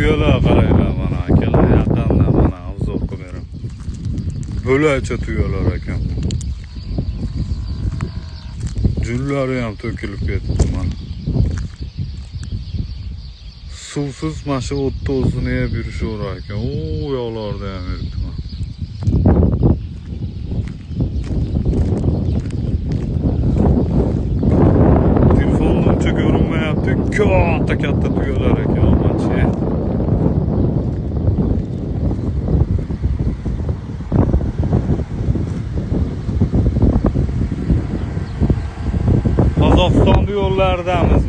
tuyalar qaranglar mana akalar, yaqinda mana obzor qilib beraman. Bo'lacha tuyalar ekan. Jullari ham to'kilib ketdi mana. Suvsiz mana shu o'tni o'zini yeb yurishaverar ekan. U yoqlarda ham yuribdi mana. Telefonda uncha ko'rinmayapti. Katta tuyalar ekan, mana. Qozog'iston yo'llaridamiz.